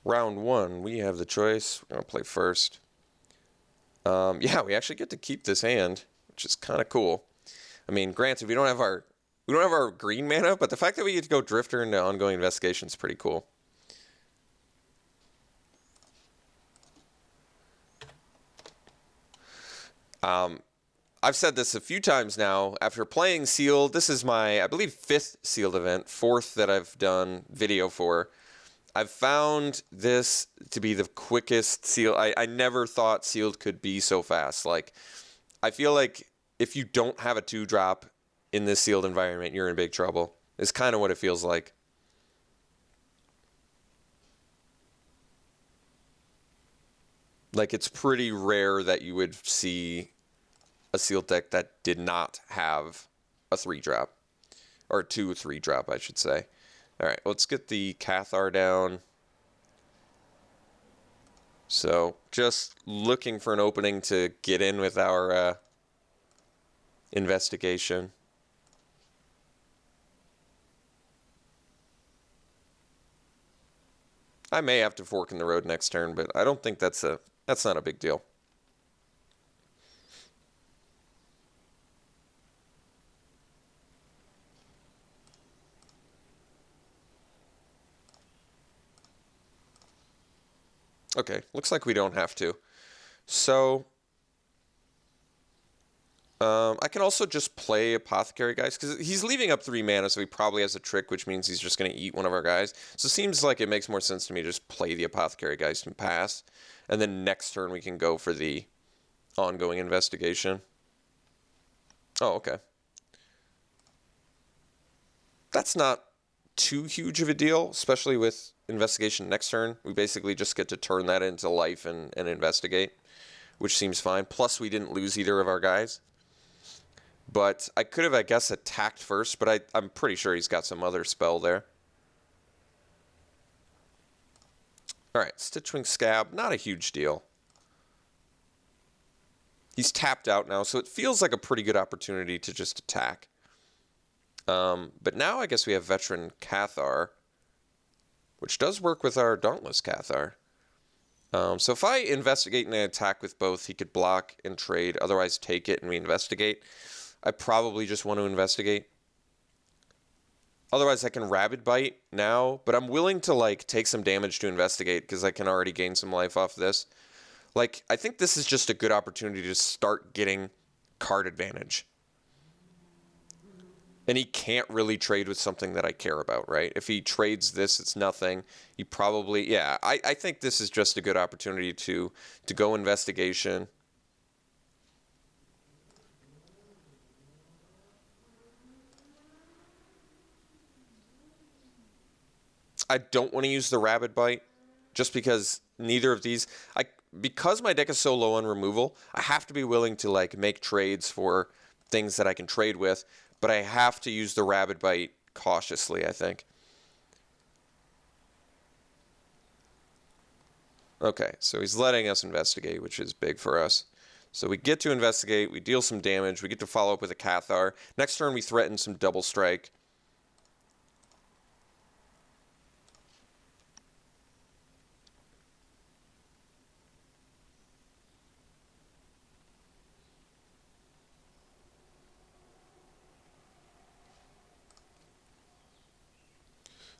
round one, we have the choice. We're going to play first. Yeah, we actually get to keep this hand, which is kind of cool. I mean, granted, we don't have our green mana, but the fact that we get to go Drifter into Ongoing Investigation is pretty cool. I've said this a few times now. After playing Sealed, this is my, I believe, 5th Sealed event, 4th that I've done video for. I've found this to be the quickest Sealed. I never thought Sealed could be so fast. Like, I feel like if you don't have a 2-drop in this Sealed environment, you're in big trouble. It's kind of what it feels like. Like, it's pretty rare that you would see a Sealed deck that did not have a 3-drop. Or 2 3-drop, I should say. Alright, let's get the Cathar down. So, just looking for an opening to get in with our investigation. I may have to fork in the road next turn, but I don't think that's not a big deal. Okay, looks like we don't have to. So, I can also just play Apothecary Guys, because he's leaving up 3 mana, so he probably has a trick, which means he's just going to eat one of our guys. So it seems like it makes more sense to me to just play the Apothecary Guys and pass. And then next turn we can go for the Ongoing Investigation. Oh, okay. That's not too huge of a deal, especially with Investigation next turn. We basically just get to turn that into life and investigate, which seems fine. Plus, we didn't lose either of our guys. But I could have, I guess, attacked first, but I'm pretty sure he's got some other spell there. Alright, Stitchwing Scab, not a huge deal. He's tapped out now, so it feels like a pretty good opportunity to just attack. But now I guess we have Veteran Cathar, which does work with our Dauntless Cathar. So if I investigate and attack with both, he could block and trade, otherwise take it and we investigate. I probably just want to investigate. Otherwise, I can Rabid Bite now, but I'm willing to, like, take some damage to investigate because I can already gain some life off this. Like, I think this is just a good opportunity to start getting card advantage. And he can't really trade with something that I care about, right? If he trades this, it's nothing. He probably, yeah, I think this is just a good opportunity to go investigation. I don't want to use the Rabid Bite just because neither of these, because my deck is so low on removal, I have to be willing to, like, make trades for things that I can trade with, but I have to use the Rabid Bite cautiously, I think. Okay, so he's letting us investigate, which is big for us. So we get to investigate, we deal some damage, we get to follow up with a Cathar. Next turn we threaten some Double Strike.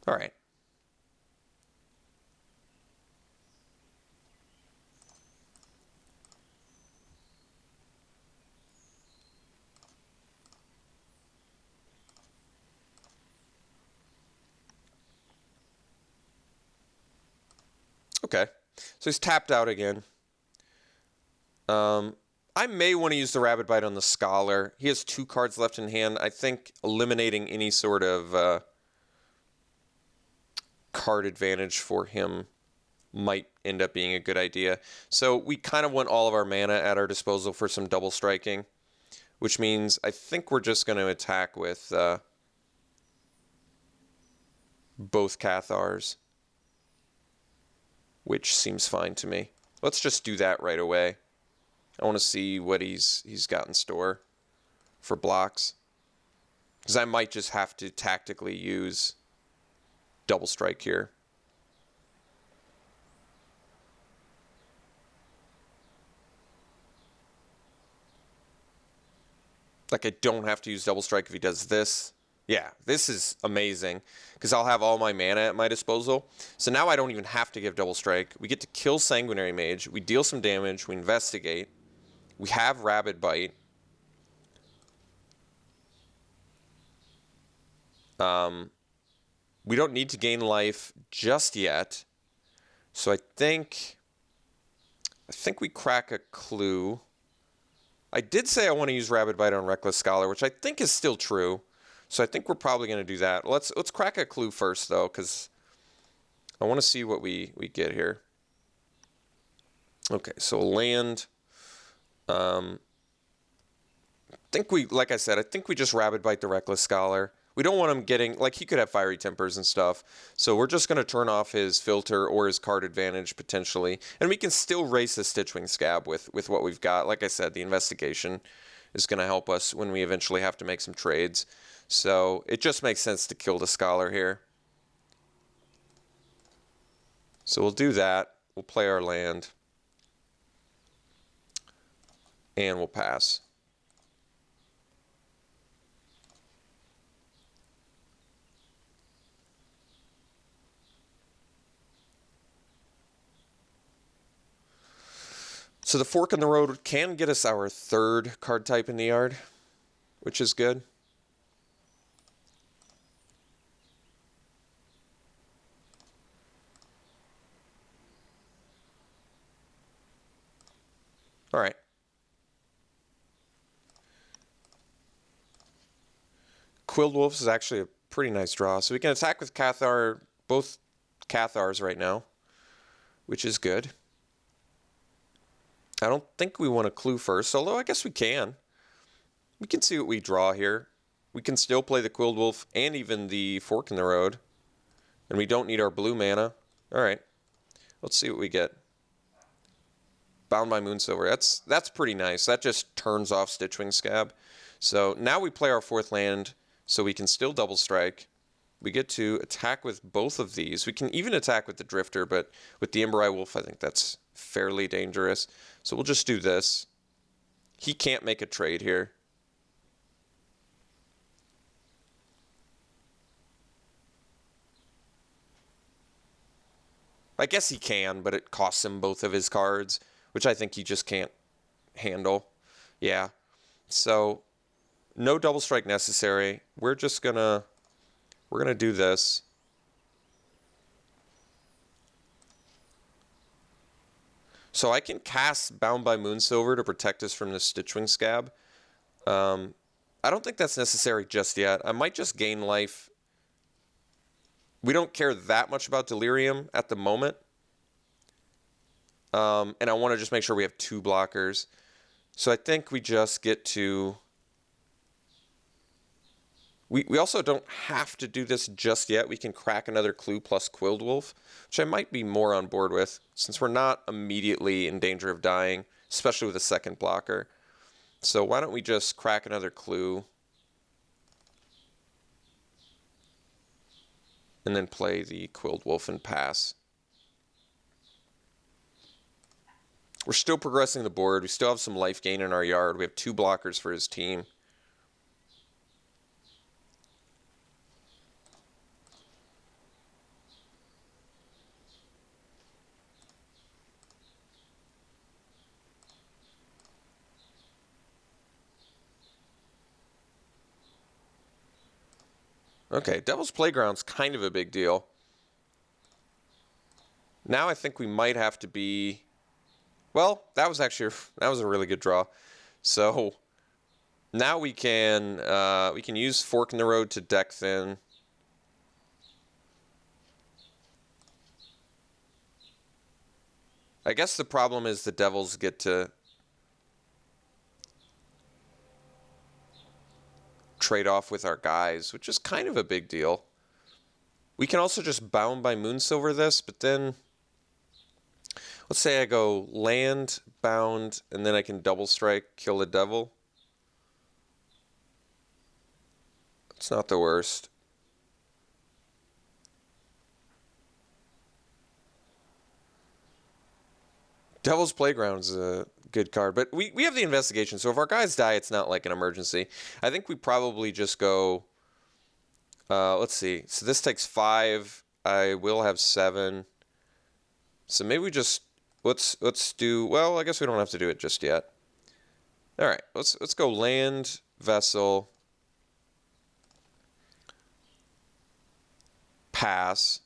All right. Okay. So he's tapped out again. I may want to use the Rabid Bite on the Scholar. He has 2 cards left in hand. I think eliminating any sort of card advantage for him might end up being a good idea. So we kind of want all of our mana at our disposal for some double striking, which means I think we're just going to attack with both Cathars, which seems fine to me. Let's just do that right away. I want to see what he's got in store for blocks, because I might just have to tactically use double strike here. Like, I don't have to use double strike if he does this. Yeah, this is amazing because I'll have all my mana at my disposal. So now I don't even have to give double strike. We get to kill Sanguinary Mage. We deal some damage. We investigate. We have Rabid Bite. We don't need to gain life just yet. So I think we crack a clue. I did say I want to use Rabid Bite on Reckless Scholar, which I think is still true. So I think we're probably going to do that. Let's crack a clue first, though, because I want to see what we get here. Okay, so land. I think like I said, I think we just Rabid Bite the Reckless Scholar. We don't want him getting, like, he could have Fiery Tempers and stuff. So we're just going to turn off his filter or his card advantage, potentially. And we can still race the Stitchwing Scab with what we've got. Like I said, the investigation is going to help us when we eventually have to make some trades. So it just makes sense to kill the Scholar here. So we'll do that. We'll play our land. And we'll pass. So the Fork in the Road can get us our third card type in the yard, which is good. All right. Quilled Wolves is actually a pretty nice draw. So we can attack with Cathar, both Cathars right now, which is good. I don't think we want to clue first, although I guess we can. We can see what we draw here. We can still play the Quilled Wolf and even the Fork in the Road. And we don't need our blue mana. All right. Let's see what we get. Bound by Moonsilver. That's pretty nice. That just turns off Stitchwing Scab. So now we play our fourth land so we can still double strike. We get to attack with both of these. We can even attack with the Drifter, but with the Ember Eye Wolf, I think that's fairly dangerous. So we'll just do this. He can't make a trade here. I guess he can, but it costs him both of his cards, which I think he just can't handle. Yeah. So no double strike necessary. We're gonna do this. So I can cast Bound by Moonsilver to protect us from the Stitchwing Scab. I don't think that's necessary just yet. I might just gain life. We don't care that much about Delirium at the moment. And I want to just make sure we have two blockers. So I think we just get to... We also don't have to do this just yet. We can crack another clue plus Quilled Wolf, which I might be more on board with, since we're not immediately in danger of dying, especially with a second blocker. So why don't we just crack another clue and then play the Quilled Wolf and pass. We're still progressing the board. We still have some life gain in our yard. We have two blockers for his team. Okay, Devil's Playground's kind of a big deal. Now I think we might have to be... Well, that was a really good draw. So now we can use Fork in the Road to deck thin. I guess the problem is the Devils get to trade off with our guys, which is kind of a big deal. We can also just Bound by Moonsilver this, but then let's say I go land, bound, and then I can double strike, kill the devil. It's not the worst. Devil's Playground's good card. But we have the investigation, so if our guys die, it's not like an emergency. I think we probably just go... let's see. So this takes 5. I will have 7. So maybe we just... Let's do... Well, I guess we don't have to do it just yet. All right, let's go land, vessel, pass.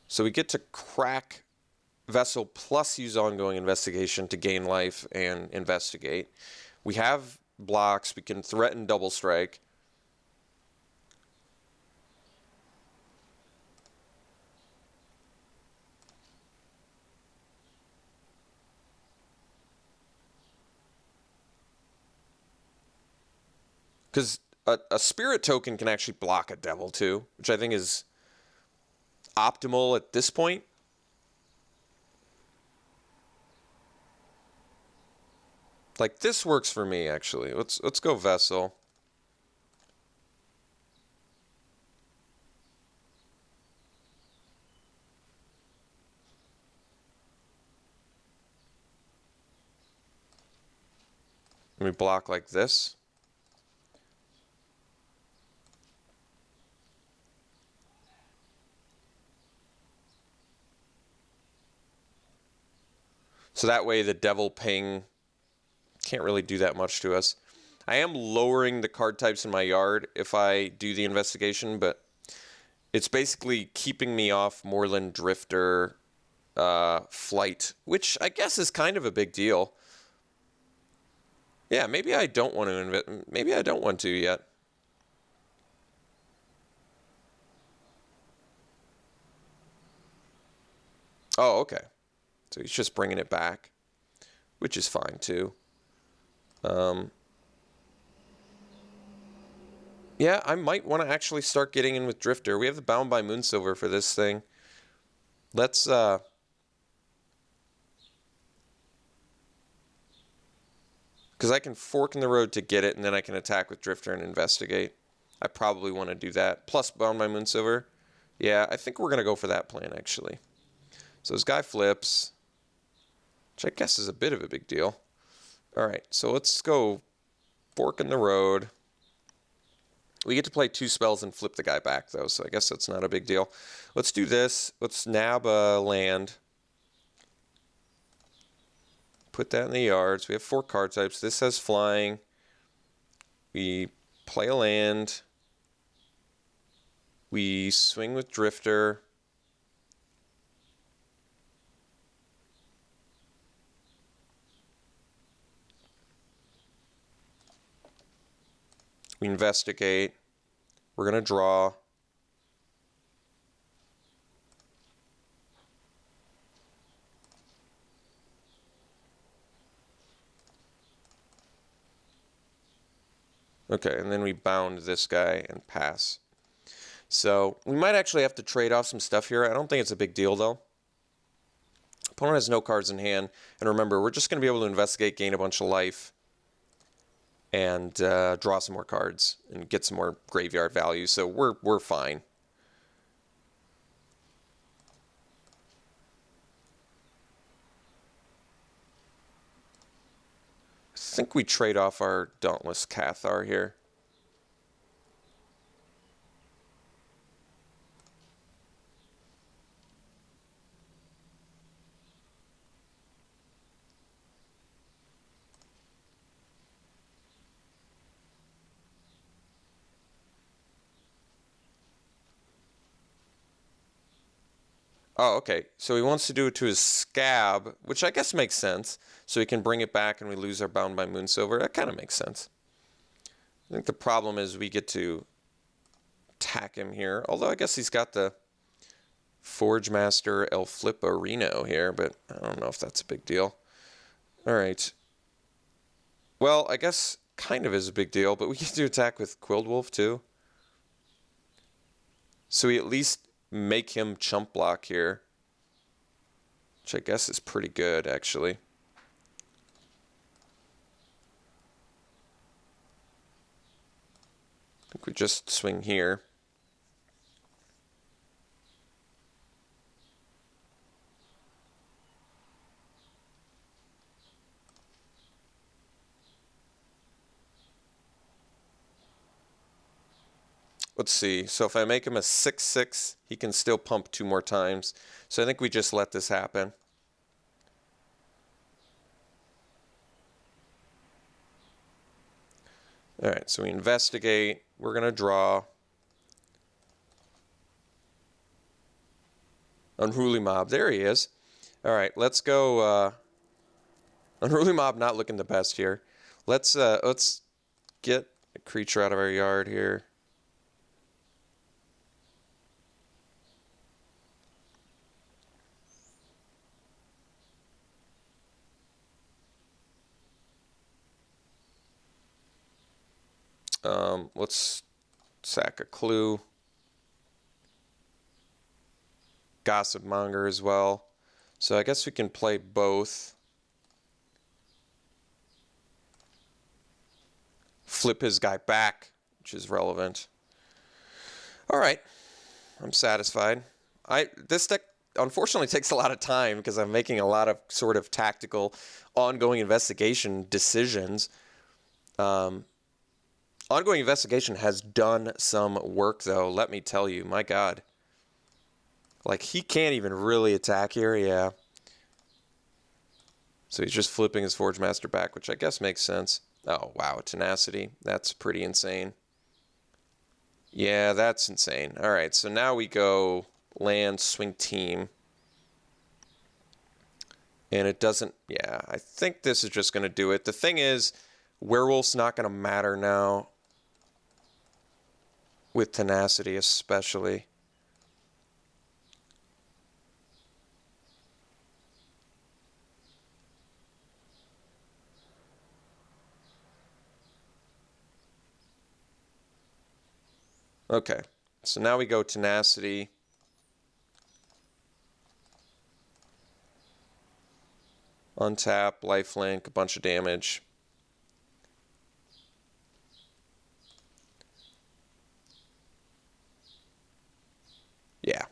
So we get to crack vessel plus use ongoing investigation to gain life and investigate. We have blocks. We can threaten double strike. Because a spirit token can actually block a devil too, which I think is optimal at this point. Like, this works for me, actually. Let's go vessel. Let me block like this. So that way the devil ping can't really do that much to us. I am lowering the card types in my yard if I do the investigation, but it's basically keeping me off Moorland Drifter flight, which I guess is kind of a big deal. Yeah, maybe I don't want to maybe I don't want to yet. Oh, okay. So he's just bringing it back, which is fine too. Yeah, I might want to actually start getting in with Drifter. We have the Bound by Moonsilver for this thing. Let's, because I can fork in the road to get it, and then I can attack with Drifter and investigate. I probably want to do that. Plus Bound by Moonsilver. Yeah, I think we're going to go for that plan, actually. So this guy flips, which I guess is a bit of a big deal. All right, so let's go fork in the road. We get to play 2 spells and flip the guy back, though, so I guess that's not a big deal. Let's do this. Let's nab a land. Put that in the yards. We have 4 card types. This has flying. We play a land. We swing with Drifter. We investigate. We're going to draw. Okay, and then we bound this guy and pass. So we might actually have to trade off some stuff here. I don't think it's a big deal, though. Opponent has no cards in hand. And remember, we're just going to be able to investigate, gain a bunch of life, and draw some more cards and get some more graveyard value. So we're fine. I think we trade off our Dauntless Cathar here. Oh, okay. So he wants to do it to his Scab, which I guess makes sense. So he can bring it back and we lose our Bound by Moonsilver. That kind of makes sense. I think the problem is we get to attack him here. Although I guess he's got the Forge Master El Flipperino here, but I don't know if that's a big deal. All right. Well, I guess kind of is a big deal, but we get to attack with Quilled Wolf too. So we at least make him chump block here, which I guess is pretty good, actually. think we just swing here. Let's see. So if I make him a 6/6, he can still pump 2 more times. So I think we just let this happen. All right, so we investigate. We're going to draw. Unruly Mob. There he is. All right, let's go. Unruly Mob not looking the best here. Let's get a creature out of our yard here. Let's sack a clue. Gossip Monger as well. So I guess we can play both. Flip his guy back, which is relevant. All right, I'm satisfied. This deck unfortunately takes a lot of time because I'm making a lot of sort of tactical, ongoing investigation decisions. Ongoing investigation has done some work, though. Let me tell you, my God. Like, he can't even really attack here, yeah. So he's just flipping his Forge Master back, which I guess makes sense. Oh, wow, Tenacity. That's pretty insane. Yeah, that's insane. All right, so now we go land, swing team. And it doesn't, yeah, I think this is just going to do it. The thing is, Werewolf's not going to matter now. With Tenacity, especially. Okay, so now we go Tenacity. Untap, lifelink, a bunch of damage. Yeah.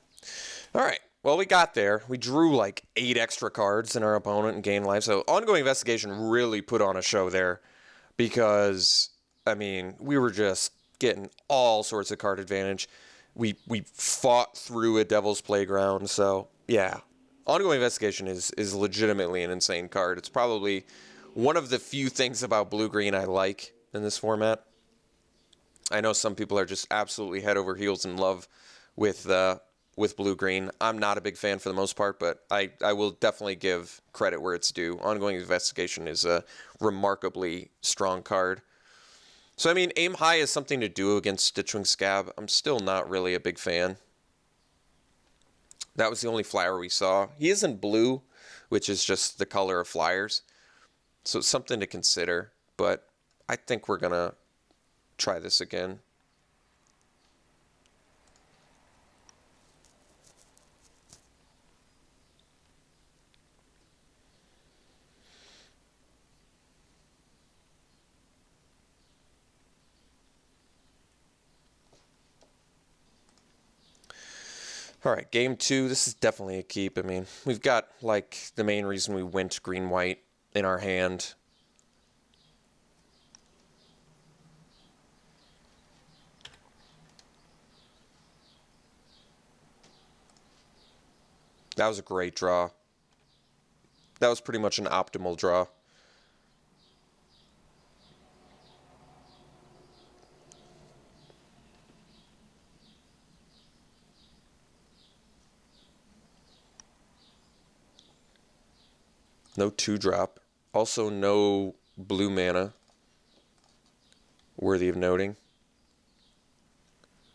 All right. Well, we got there. We drew like 8 extra cards in our opponent and gained life. So ongoing investigation really put on a show there because, I mean, we were just getting all sorts of card advantage. We fought through a Devil's Playground. So, yeah. Ongoing investigation is legitimately an insane card. It's probably one of the few things about blue-green I like in this format. I know some people are just absolutely head over heels in love with blue-green. I'm not a big fan for the most part, but I will definitely give credit where it's due. Ongoing investigation is a remarkably strong card. So, I mean, aim high is something to do against Stitchwing Scab. I'm still not really a big fan. That was the only flyer we saw. He isn't blue, which is just the color of flyers. So it's something to consider, but I think we're going to try this again. All right, game 2, this is definitely a keep. I mean, we've got, like, the main reason we went green-white in our hand. That was a great draw. That was pretty much an optimal draw. No 2-drop. Also no blue mana. Worthy of noting.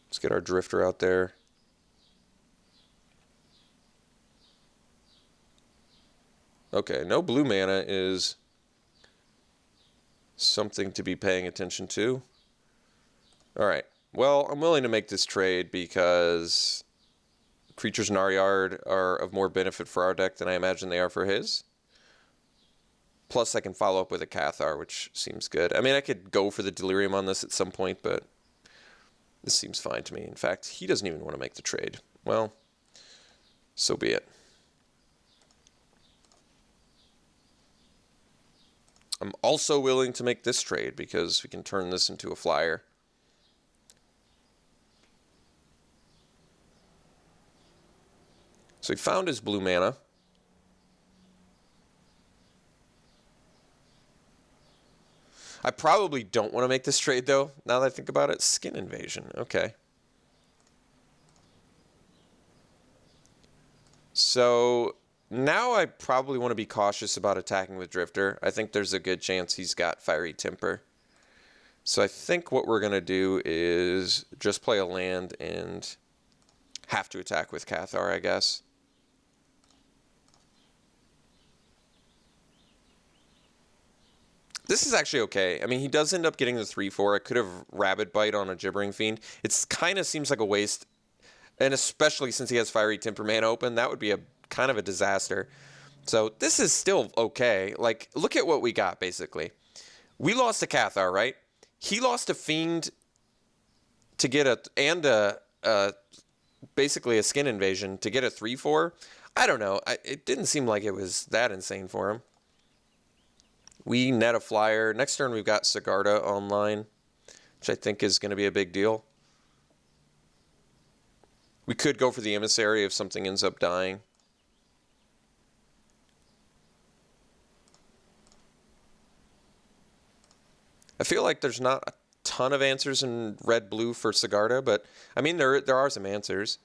Let's get our Drifter out there. Okay, no blue mana is something to be paying attention to. All right. Well, I'm willing to make this trade because creatures in our yard are of more benefit for our deck than I imagine they are for his. Plus, I can follow up with a Cathar, which seems good. I mean, I could go for the Delirium on this at some point, but This seems fine to me. In fact, he doesn't even want to make the trade. Well, so be it. I'm also willing to make this trade because we can turn this into a flyer. So he found his blue mana. I probably don't want to make this trade, though, now that I think about it. Skin Invasion. Okay. So now I probably want to be cautious about attacking with Drifter. I think there's a good chance he's got Fiery Temper. So I think what we're going to do is just play a land and have to attack with Cathar, I guess. This is actually okay. I mean, he does end up getting the 3/4. I could have Rabid Bite on a Gibbering Fiend. It kind of seems like a waste, and especially since he has Fiery Temper mana open, that would be a kind of a disaster. So this is still okay. Like, look at what we got, basically. We lost to Cathar, right? He lost a Fiend to get basically a Skin Invasion to get a 3/4. I don't know. It didn't seem like it was that insane for him. We net a flyer. Next turn, we've got Sigarda online, which I think is going to be a big deal. We could go for the Emissary if something ends up dying. I feel like there's not a ton of answers in red-blue for Sigarda, but, I mean, there are some answers.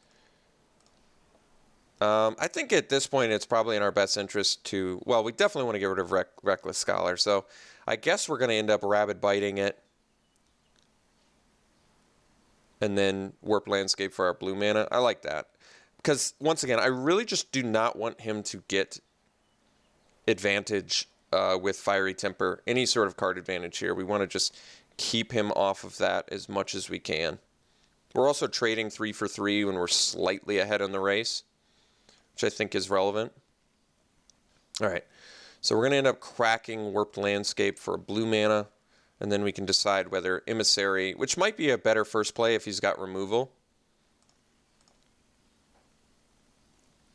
I think at this point it's probably in our best interest to, well, we definitely want to get rid of Reckless Scholar, so I guess we're going to end up Rabid Biting it. And then Warp Landscape for our blue mana. I like that. Because, once again, I really just do not want him to get advantage with Fiery Temper. Any sort of card advantage here. We want to just keep him off of that as much as we can. We're also trading 3 for 3 when we're slightly ahead in the race, which I think is relevant. All right, so we're going to end up cracking Warped Landscape for a blue mana, and then we can decide whether Emissary, which might be a better first play if he's got removal.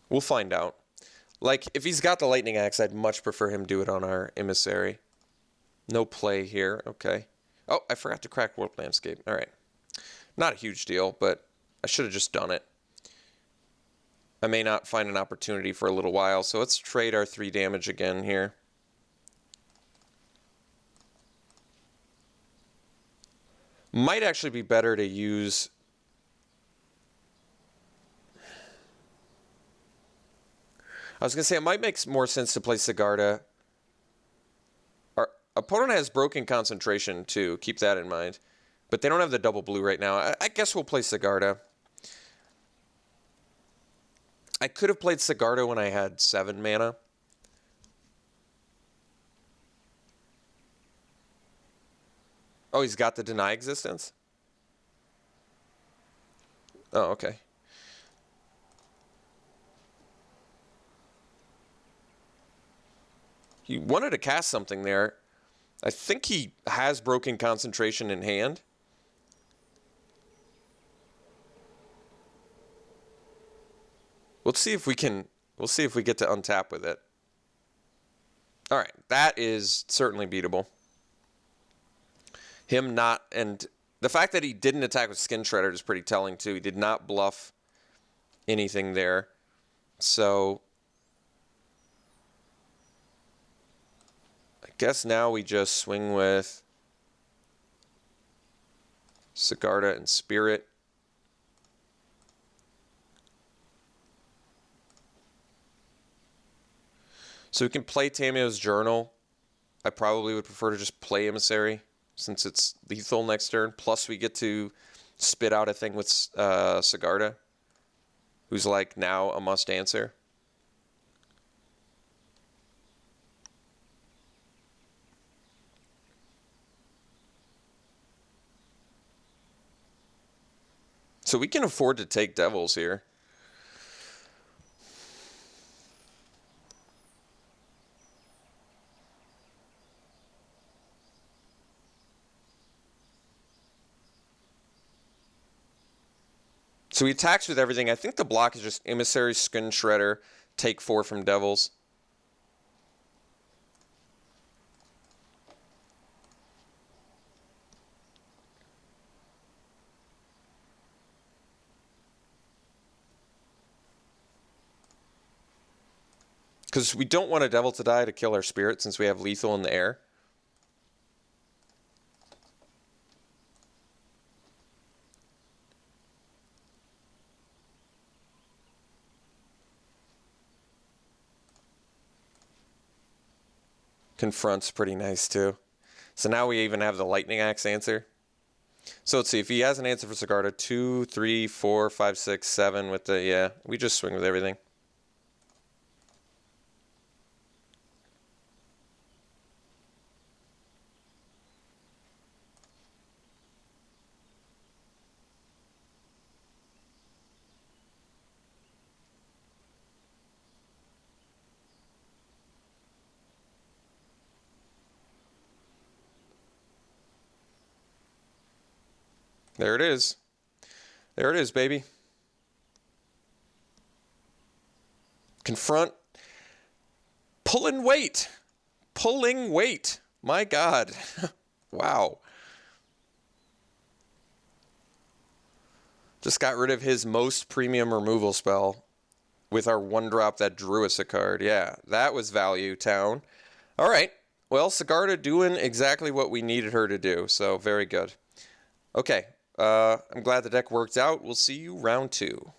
We'll find out. Like, if he's got the Lightning Axe, I'd much prefer him do it on our Emissary. No play here, okay. Oh, I forgot to crack Warped Landscape. All right. Not a huge deal, but I should have just done it. I may not find an opportunity for a little while, so let's trade our 3 damage again here. Might actually be better to use... I was going to say, it might make more sense to play Sigarda. Our opponent has Broken Concentration, too. Keep that in mind. But they don't have the double blue right now. I guess we'll play Sigarda. I could have played Sigarda when I had 7 mana. Oh, he's got the Deny Existence? Oh, okay. He wanted to cast something there. I think he has Broken Concentration in hand. We'll see if we get to untap with it. All right, that is certainly beatable. Him not, and the fact that he didn't attack with Skin Shredder is pretty telling too. He did not bluff anything there. So I guess now we just swing with Sigarda and Spirit. So we can play Tamio's Journal. I probably would prefer to just play Emissary since it's lethal next turn. Plus we get to spit out a thing with Sigarda, who's like now a must answer. So we can afford to take Devils here. So he attacks with everything. I think the block is just Emissary, Skin Shredder, take 4 from Devils. Because we don't want a Devil to die to kill our Spirit since we have lethal in the air. Confront's pretty nice too. So now we even have the Lightning Axe answer. So let's see, if he has an answer for Sigarda, 2, 3, 4, 5, 6, 7 with the, yeah, we just swing with everything. There it is. There it is, baby. Confront. Pulling weight. Pulling weight. My God. Wow. Just got rid of his most premium removal spell with our 1-drop that drew us a card. Yeah, that was value, town. All right. Well, Sigarda doing exactly what we needed her to do, so very good. Okay. I'm glad the deck worked out. We'll see you round 2.